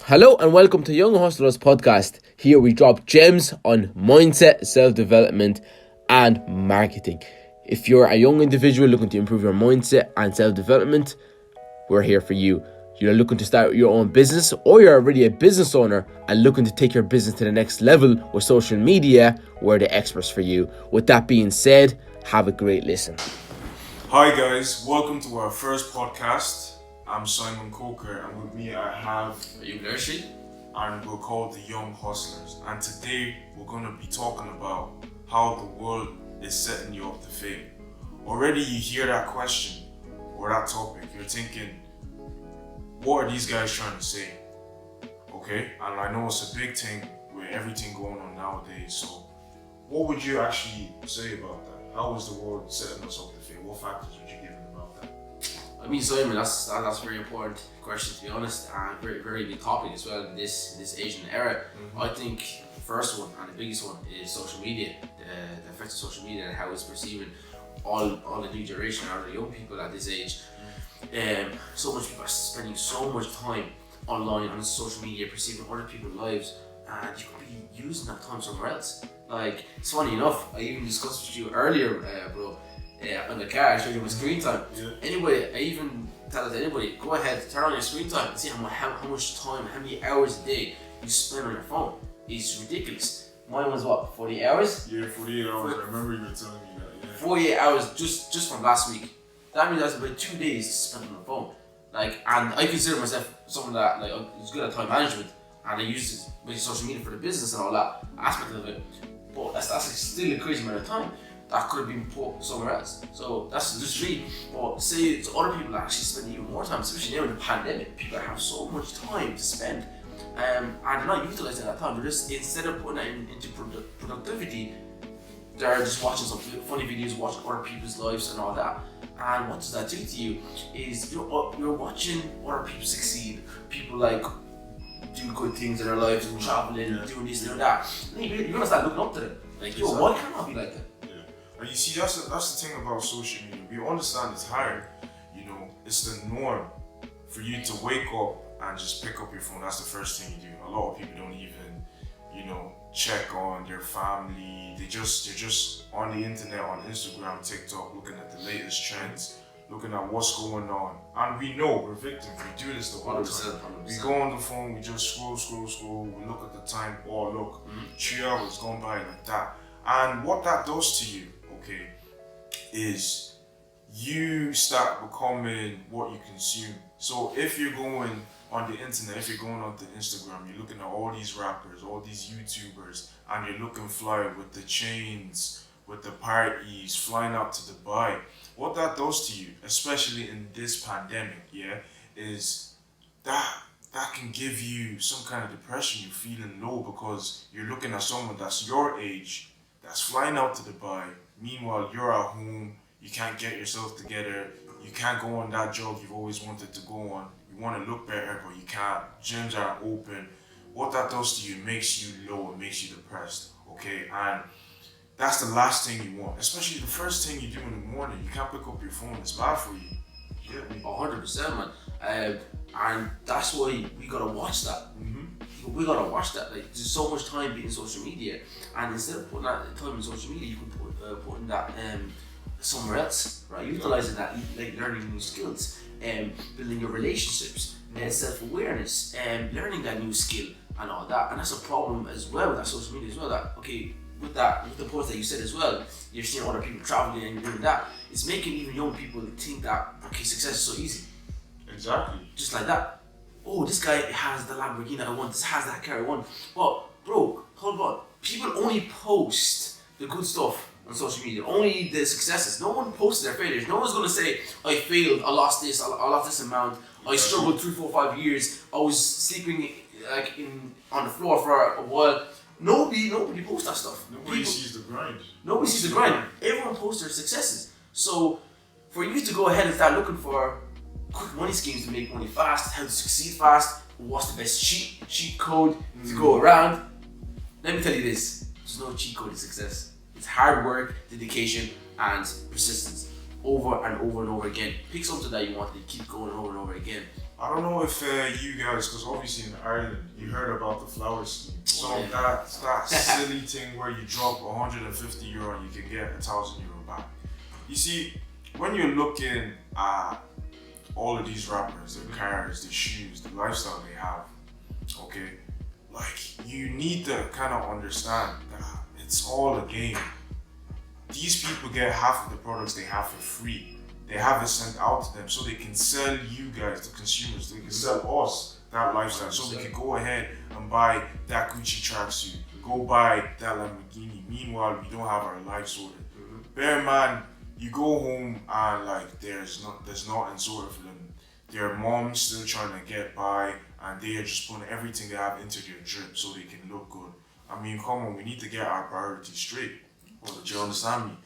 Hello and welcome to Young Hustlers podcast. Here we drop gems on mindset, self-development and marketing. If you're a young individual looking to improve your mindset and self-development, we're here for you. You're looking to start your own business, or you're already a business owner and looking to take your business to the next level with social media, we're the experts for you. With that being said, have a great listen. Hi guys, welcome to our first podcast. I'm Simon Coker, and with me I have Ayub Lershi. and we're called the Young Hustlers. And today we're going to be talking about how the world is setting you up to fail. Already you hear that question or that topic, you're thinking, what are these guys trying to say? Okay, and I know it's a big thing with everything going on nowadays. So what would you actually say about that? How is the world setting us up to fail? What factors would you give them about that? I mean, Simon, that's a very important question, to be honest, and very, very big topic as well in this Asian era. I think the first one and the biggest one is social media, the effect of social media and how it's perceiving all the new generation, or the young people at this age. So much people are spending so much time online on social media, perceiving other people's lives, and you could be using that time somewhere else. Like, it's funny enough, I even discussed with you earlier, bro. On the car, I showed you my screen time. Anyway, I even tell it to anybody, go ahead, turn on your screen time and see how much time, how many hours a day you spend on your phone. It's ridiculous. Mine was what, 40 hours? Yeah, 48 hours. I remember you were telling me that. Yeah. 48 hours just from last week. That means that's about 2 days spent on the phone. Like, and I consider myself someone that is good at time management, and I use social media for the business and all that aspect of it. But that's still a crazy amount of time that could have been put somewhere else. So that's just me. But say it's other people that actually spend even more time, especially now in the pandemic. People have so much time to spend, and they're not utilizing that time. They're just, instead of putting it into productivity, they're just watching some funny videos, watching other people's lives and all that. And what does that do to you? Is you're watching other people succeed. People like do good things in their lives and traveling, doing this and that. And you're gonna start looking up to them. Like, yo, why can't I be like that? And you see, that's the thing about social media. We understand it's hard, it's the norm for you to wake up and just pick up your phone. That's the first thing you do. A lot of people don't even, check on their family. They're just on the internet, on Instagram, TikTok, looking at the latest trends, looking at what's going on. And we know we're victims. We do this the whole time. 100%. We go on the phone, we just scroll. We look at the time. Oh, look, 3 hours gone by like that. And what that does to you, okay, is you start becoming what you consume. So if you're going on the internet, if you're going onto Instagram, you're looking at all these rappers, all these YouTubers, and you're looking fly with the chains, with the parties, flying out to Dubai. What that does to you, especially in this pandemic, is that can give you some kind of depression. You're feeling low because you're looking at someone that's your age, that's flying out to Dubai. Meanwhile, you're at home, you can't get yourself together, you can't go on that job you've always wanted to go on. You want to look better, but you can't. Gyms aren't open. What that does to you makes you low, it makes you depressed, okay? And that's the last thing you want, especially the first thing you do in the morning. You can't pick up your phone, it's bad for you. You get me? 100%, man. And that's why we gotta watch that. We gotta watch that. Like, there's so much time being social media, and instead of putting that time in social media, you can putting that somewhere else, right? Utilizing that, like learning new skills, building your relationships, self-awareness, learning that new skill and all that. And that's a problem as well with that social media as well. That with the post that you said as well, you're seeing other people traveling and doing that. It's making even young people think that success is so easy. Exactly. Just like that. Oh, this guy has the Lamborghini I want, this has that car I want. But bro, hold on. People only post the good stuff on social media, only the successes. No one posts their failures. No one's gonna say, I failed, I lost this, I lost this amount, I struggled 3, 4, 5 years, I was sleeping on the floor for a while. Nobody posts that stuff. Nobody sees the grind. Nobody sees the grind. Everyone posts their successes. So for you to go ahead and start looking for quick money schemes to make money fast, how to succeed fast, what's the best cheat code to go around, let me tell you this, there's no cheat code to success. It's hard work, dedication, and persistence. over and over and over again. Pick something that you want to keep going over and over again. I don't know if you guys, because obviously in Ireland, you heard about the flower scheme. So that silly thing where you drop €150 and you can get €1,000 back. You see, when you're looking at all of these rappers, their cars, their shoes, the lifestyle they have, okay, like you need to kind of understand that it's all a game. These people get half of the products they have for free. They have it sent out to them so they can sell you guys, the consumers, they can sell us that lifestyle. So we can go ahead and buy that Gucci tracksuit, go buy that Lamborghini. Meanwhile, we don't have our life sorted. Bear in mind, you go home and like there's nothing sorted for them. Their mom's still trying to get by and they are just putting everything they have into their drip so they can look good. I mean, come on, we need to get our priorities straight. Do you understand me?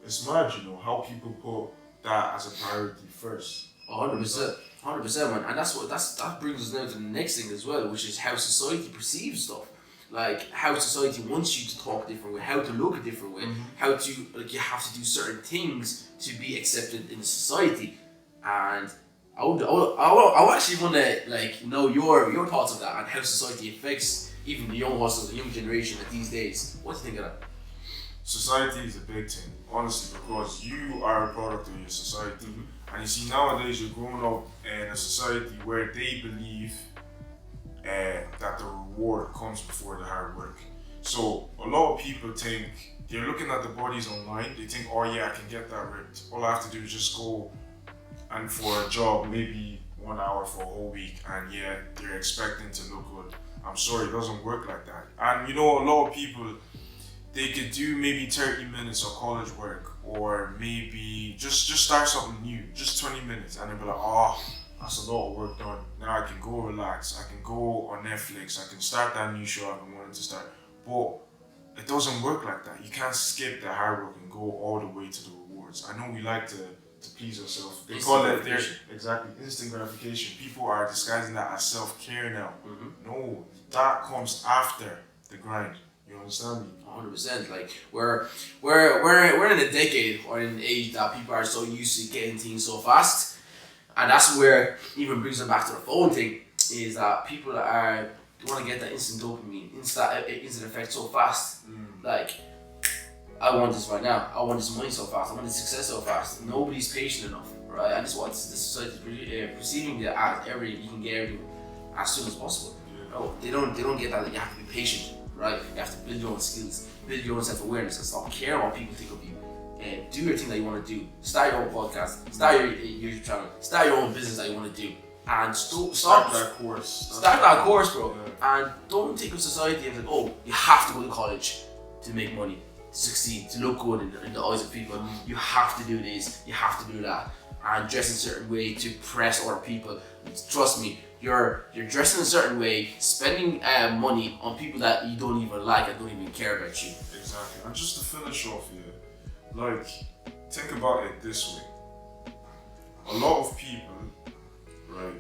It's mad, you know, how people put that as a priority first. 100%, man. And that brings us now to the next thing as well, which is how society perceives stuff. Like how society wants you to talk a different way, how to look a different way, how to you have to do certain things to be accepted in society. And I actually want to know your thoughts on that and how society affects even the young hustlers, the young generation of these days. What do you think of that? Society is a big thing, honestly, because you are a product of your society. And you see, nowadays you're growing up in a society where they believe that the reward comes before the hard work. So a lot of people think, they're looking at the bodies online, they think, oh yeah, I can get that ripped. All I have to do is just go and for a job, maybe 1 hour for a whole week, and yeah, they're expecting to look good. I'm sorry, it doesn't work like that. And you know, a lot of people, they could do maybe 30 minutes of college work, or maybe just start something new, just 20 minutes, and they'll be like, oh, that's a lot of work done. Now I can go relax, I can go on Netflix, I can start that new show I've been wanting to start. But it doesn't work like that. You can't skip the hard work and go all the way to the rewards. I know we like to please ourselves. They call it instant gratification. People are disguising that as self-care now. No, that comes after the grind. You understand me? 100%. Like we're in a decade or in an age that people are so used to getting things so fast, and that's where even brings them back to the phone thing. Is that people want to get that instant dopamine, instant effect so fast. Like I want this right now. I want this money so fast. I want this success so fast. Nobody's patient enough, right? And this is what the society perceiving it as you can get everything as soon as possible. No, they don't get that. You have to be patient. Right? You have to build your own skills, build your own self-awareness, and stop caring what people think of you. And do your thing that you want to do. Start your own podcast, start your YouTube channel, start your own business that you want to do. And start that course. Start that course, bro. Yeah. And don't think of society as like, oh, you have to go to college to make money, to succeed, to look good in the eyes of people. You have to do this, you have to do that. And dress in a certain way to impress other people. Trust me, you're dressing a certain way, spending money on people that you don't even like and don't even care about you. Exactly. And just to finish off here, like, think about it this way. A lot of people, right,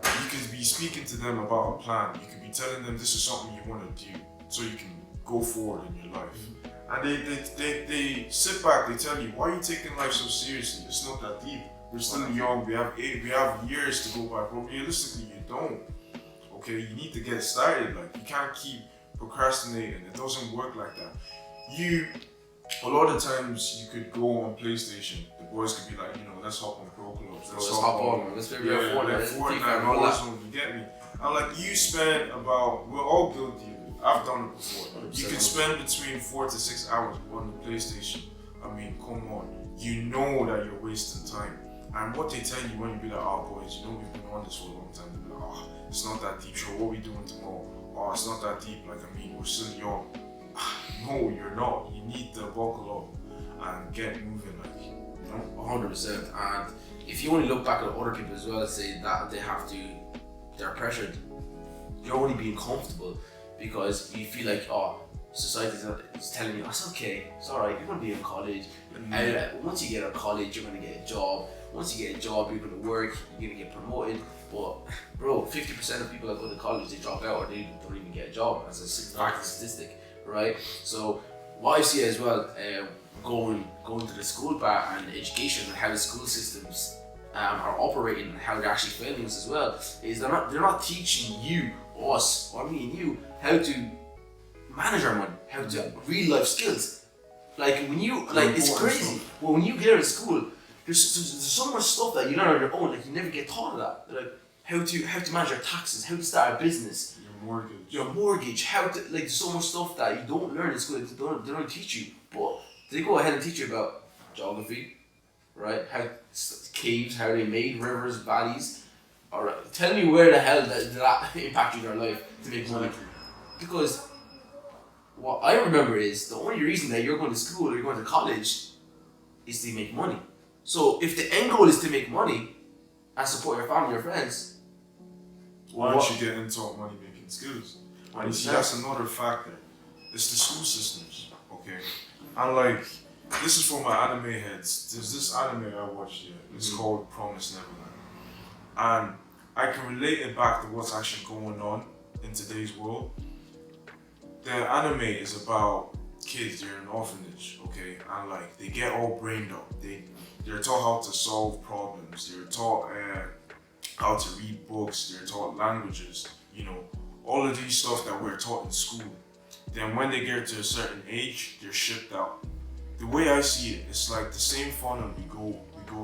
you could be speaking to them about a plan. You could be telling them this is something you want to do so you can go forward in your life. And they sit back, they tell you, why are you taking life so seriously? It's not that deep. We're still young, we have years to go by, but realistically you don't. Okay, you need to get started. Like, you can't keep procrastinating. It doesn't work like that. A lot of times you could go on PlayStation. The boys could be like, let's hop on Pro Clubs. Let's hop on. Let's play Fortnite, all that. You get me? And like, you spend we're all guilty. I've done it before. 100%. You can spend between 4 to 6 hours on the PlayStation. I mean, come on. You know that you're wasting time. And what they tell you when you be like, oh boys, we've been on this for a long time. They're like, oh, it's not that deep. Sure, what are we doing tomorrow? Oh, it's not that deep. Like, I mean, we're still young. No, you're not. You need to buckle up and get moving, 100%. And if you only look back at other people as well and say that they're pressured, you're only being comfortable because you feel like, oh, society is telling you, it's okay, it's alright, you're going to be in college. Once you get out of college, you're going to get a job. Once you get a job, you're going to work, you're going to get promoted. But, bro, 50% of people that go to college, they drop out or they don't even get a job as a statistic, right? So, what I see as well, going to the school part and education and how the school systems are operating and how they're actually failing us as well, is they're not teaching you, us, or me and you, how to manage our money, how to real life skills. Like when you it's crazy. Well, when you get out of school, there's so much stuff that you learn on your own. Like you never get taught of that. Like how to manage your taxes, how to start a business, your mortgage, how to like so much stuff that you don't learn in school. They don't teach you, but they go ahead and teach you about geography, right? How caves, how they made rivers, valleys. All right, tell me where the hell did that impact your life to make money? Because what I remember is the only reason that you're going to school or you're going to college is to make money. So if the end goal is to make money and support your family or friends, why don't you get into money making skills? And you see, that's another factor. It's the school systems, okay? And like, this is for my anime heads. There's this anime I watched here. It's called Promised Neverland. And I can relate it back to what's actually going on in today's world. The anime is about kids, they're in an orphanage, okay? And like, they get all brained up. They're taught how to solve problems. They're taught how to read books. They're taught languages, you know, all of these stuff that we're taught in school. Then when they get to a certain age, they're shipped out. The way I see it, it's like the same funnel we go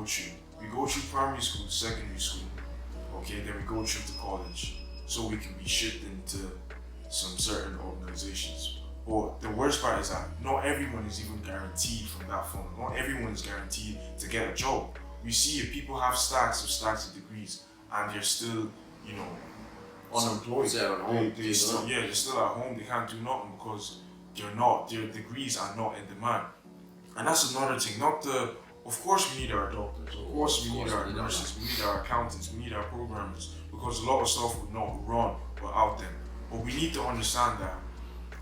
through. We go through primary school, secondary school, okay, then we go through to college, so we can be shipped into some certain organizations. But the worst part is that not everyone is even guaranteed from that funnel. Not everyone is guaranteed to get a job. We see if people have stacks of degrees and they're still, you know, unemployed. They're still at home. They can't do nothing because their degrees are not in demand. And that's another thing. Of course we need our doctors. Of course we need our nurses. We need our accountants. We need our programmers, because a lot of stuff would not run without them. But we need to understand that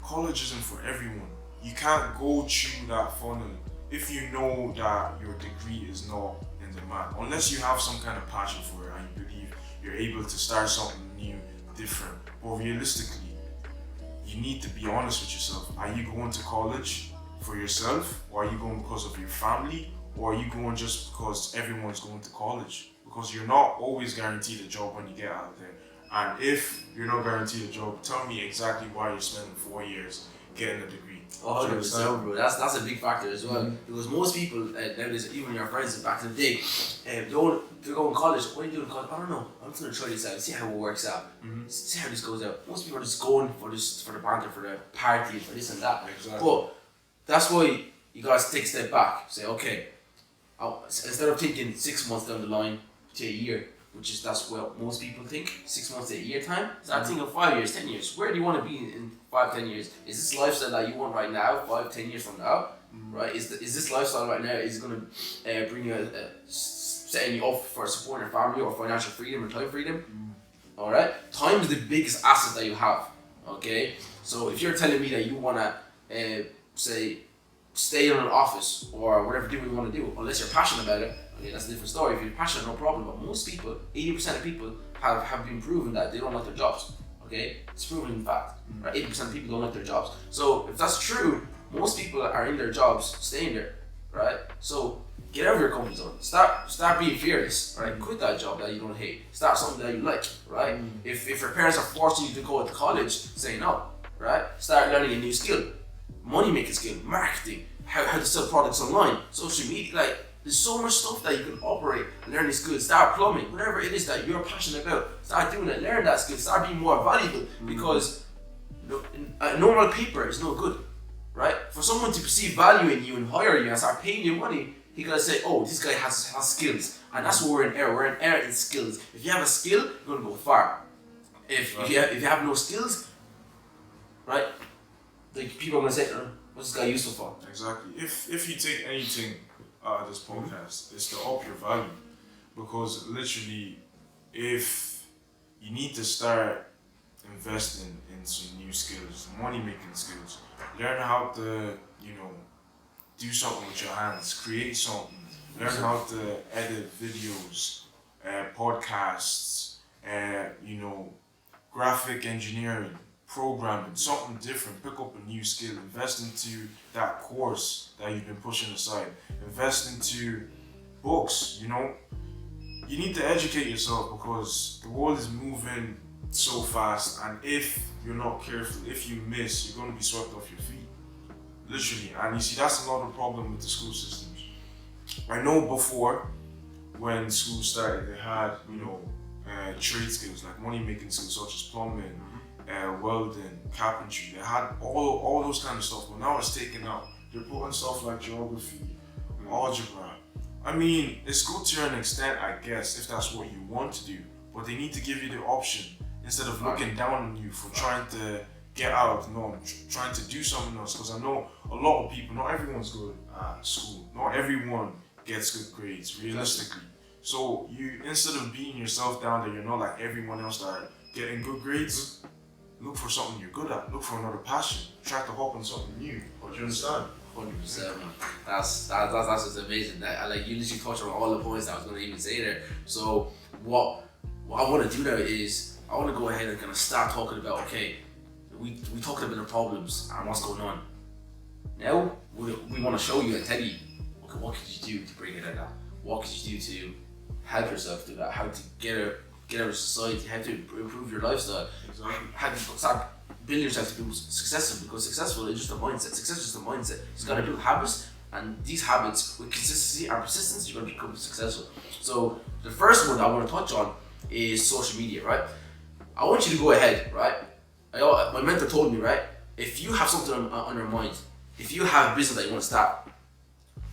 college isn't for everyone. You can't go through that funnel if you know that your degree is not in demand. Unless you have some kind of passion for it and you believe you're able to start something new, different. But realistically, you need to be honest with yourself. Are you going to college for yourself? Or are you going because of your family? Or are you going just because everyone's going to college? Because you're not always guaranteed a job when you get out there. And if you're not guaranteed a job, tell me exactly why you're spending 4 years getting a degree. 100%, bro. That's a big factor as well. Because most people nowadays, even your friends back in the day, they're going to college. What are you doing in college? I don't know. I'm just going to try this out, see how it works out, see how this goes out. Most people are just going for the banter, for the party, for this and that. Exactly. But that's why you guys take a step back. Say, okay, instead of thinking 6 months down the line to a year, that's what most people think, 6 months to a year time. Start thinking 5 years, 10 years. Where do you want to be in 5, 10 years? Is this lifestyle that you want right now, 5, 10 years from now? Right? Is this lifestyle right now is going to bring you setting you up for supporting your family or financial freedom or time freedom? All right. Time is the biggest asset that you have. Okay. So if you're telling me that you want to say stay in an office or whatever you want to do, unless you're passionate about it. Okay, that's a different story. If you're passionate, no problem. But most people, 80% of people have been proven that they don't like their jobs. Okay, it's proven in fact. Right, 80% of people don't like their jobs. So if that's true, most people are in their jobs, staying there. Right. So get out of your comfort zone. Start being fearless. Right. Quit that job that you don't hate. Start something that you like. Right. If your parents are forcing you to go to college, say no. Right. Start learning a new skill, money making skill, marketing, how to sell products online, social media, like. There's so much stuff that you can operate, learn these skills, start plumbing, whatever it is that you're passionate about, start doing it, learn that skill, start being more valuable, because a normal paper is no good, right? For someone to perceive value in you and hire you and start paying you money, he gotta say, oh, this guy has skills, and that's where we're in error. We're in error in skills. If you have a skill, you're gonna go far. If you have no skills, right? Like people are gonna say, what's this guy useful for? Exactly. If you take anything out of this podcast, is to up your value, because literally, if you need to start investing in some new skills, money making skills, learn how to do something with your hands, create something, learn how to edit videos, podcasts, graphic engineering, programming, something different, pick up a new skill, invest into that course that you've been pushing aside, invest into books, you know. You need to educate yourself because the world is moving so fast, and if you're not careful, if you miss, you're going to be swept off your feet. Literally. And you see, that's another problem with the school systems. I know before, when school started, they had, you know, trade skills like money making skills such as plumbing, welding, carpentry. They had all those kind of stuff, but now it's taken out. They're putting stuff like geography, algebra. I mean, it's good to an extent, I guess, if that's what you want to do, but they need to give you the option instead of looking down on you for trying to get out of the norm, trying to do something else. Because I know a lot of people, not everyone's good at school, not everyone gets good grades, realistically. So you, instead of beating yourself down that you're not like everyone else that are getting good grades, look for something you're good at, look for another passion, try to hop on something new. Do you understand? 100%, man. That's just amazing. That like you literally touched on all the points that I was going to even say there. So what I want to do now is I want to go ahead and kind of start talking about, okay, we talked about the problems and what's going on. Now we want to show you and tell you, okay, what could you do to bring it out of that? What could you do to help yourself do that? How to get out of society? How to improve your lifestyle? Exactly. How to start building yourself to be successful, because successful is just a mindset. Success is just a mindset. You've got to build habits, and these habits with consistency and persistence, you're going to become successful. So the first one I want to touch on is social media, right? I want you to go ahead, right? My mentor told me, right? If you have something on your mind, if you have a business that you want to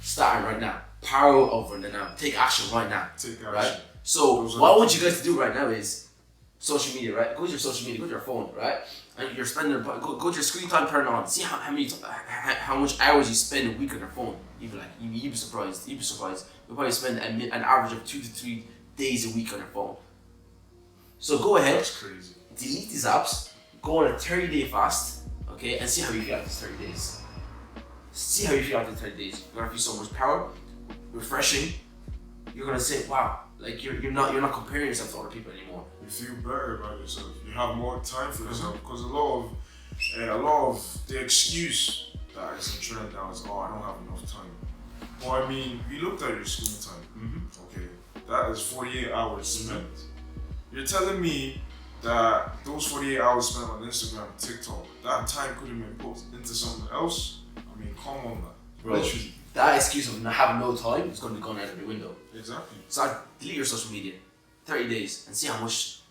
start right now, power over it now, take action right now. Take action. Right? So what I want you guys to do right now is social media, right? Go to your social media, go to your phone, right? And you're spending, go to your screen time, turn it on. See how much hours you spend a week on your phone. You'd be surprised. You'll probably spend an average of 2 to 3 days a week on your phone. So go ahead. That's crazy. Delete these apps. Go on a 30-day fast, okay, and see how you feel after 30 days. See how you feel after 30 days. You're gonna feel so much power, refreshing. You're gonna say, wow, like you're not comparing yourself to other people anymore. You feel better about yourself. You have more time for yourself, because a lot of the excuse that is in trend now is, oh, I don't have enough time. Well, I mean, you looked at your screen time. Okay, that is 48 hours spent. You're telling me that those 48 hours spent on Instagram, TikTok, that time could have been put into something else? I mean, come on, man. Bro, literally. That excuse of having no time is going to be gone out of the window. Exactly. So delete your social media, 30 days, and see how much,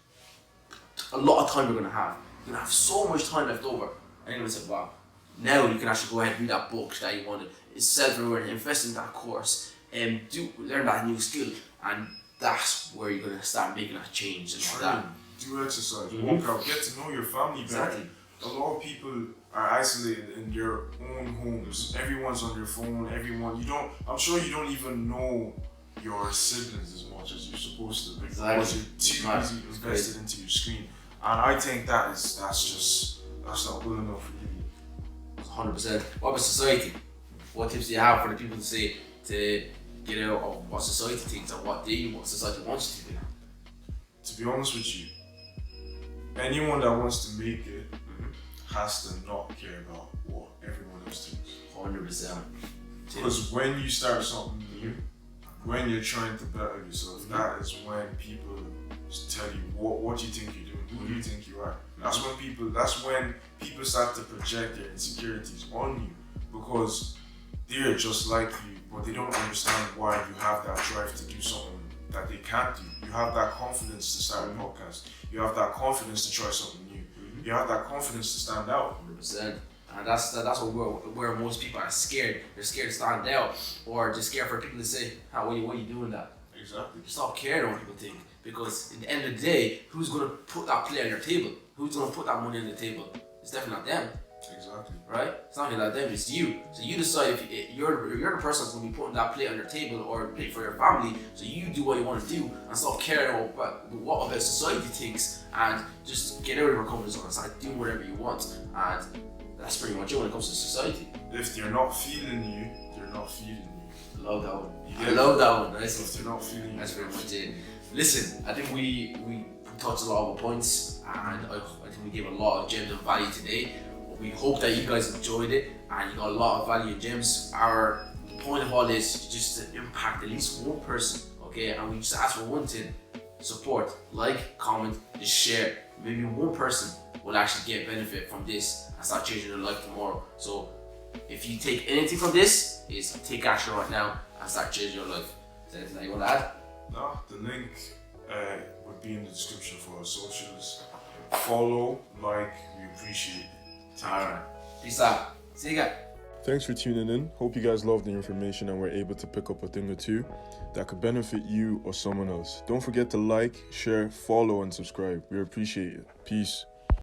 a lot of time you're going to have. You're going to have so much time left over. And you're going to say, wow, now you can actually go ahead and read that book that you wanted. It's self-rewarding, invest in that course, and learn that new skill. And that's where you're going to start making that change and all that. Do exercise, walk out, get to know your family better. Exactly. A lot of people are isolated in their own homes. Everyone's on their phone. I'm sure you don't even know your siblings as much as you're supposed to, because Exactly. you're too busy invested into your screen. And I think that's not good enough, really. 100%. What about society? What tips do you have for the people to get out of what society thinks and what society wants you to do? To be honest with you, anyone that wants to make it has to not care about what everyone else thinks. 100%. Because when you start something new, when you're trying to better yourself, that is when people tell you what you think you're doing, who do you think you are. That's when people start to project their insecurities on you, because they're just like you, but they don't understand why you have that drive to do something that they can't do. You have that confidence to start a podcast. You have that confidence to try something new. You have that confidence to stand out. 100%. And that's where most people are scared. They're scared to stand out, or they're scared for people to say, "How what are you doing that?" Exactly. Stop caring what people think, because at the end of the day, who's gonna put that play on your table? Who's gonna put that money on the table? It's definitely not them. Exactly. Right? It's not gonna them, it's you. So you decide if you're the person that's gonna be putting that plate on your table or plate for your family. So you do what you want to do and stop caring about what about society thinks, and just get out of your comfort zone and start doing whatever you want. And that's pretty much it when it comes to society. If they're not feeling you, they're not feeding you. Love that one. You I get love that one. Nice. If they're not feeling you, That's very much it. Listen, I think we we touched a lot of our points, and I think we gave a lot of gems of value today. We hope that you guys enjoyed it and you got a lot of value in gems. Our point of all this is just to impact at least one person, okay? And we just ask for one thing: support, like, comment, just share. Maybe one person will actually get benefit from this and start changing their life tomorrow. So if you take anything from this, is take action right now and start changing your life. Is there anything that you want to add? No, the link would be in the description for our socials. Follow, like, we appreciate it. Alright, peace out. See you guys. Thanks for tuning in. Hope you guys loved the information and were able to pick up a thing or two that could benefit you or someone else. Don't forget to like, share, follow, and subscribe. We appreciate it. Peace.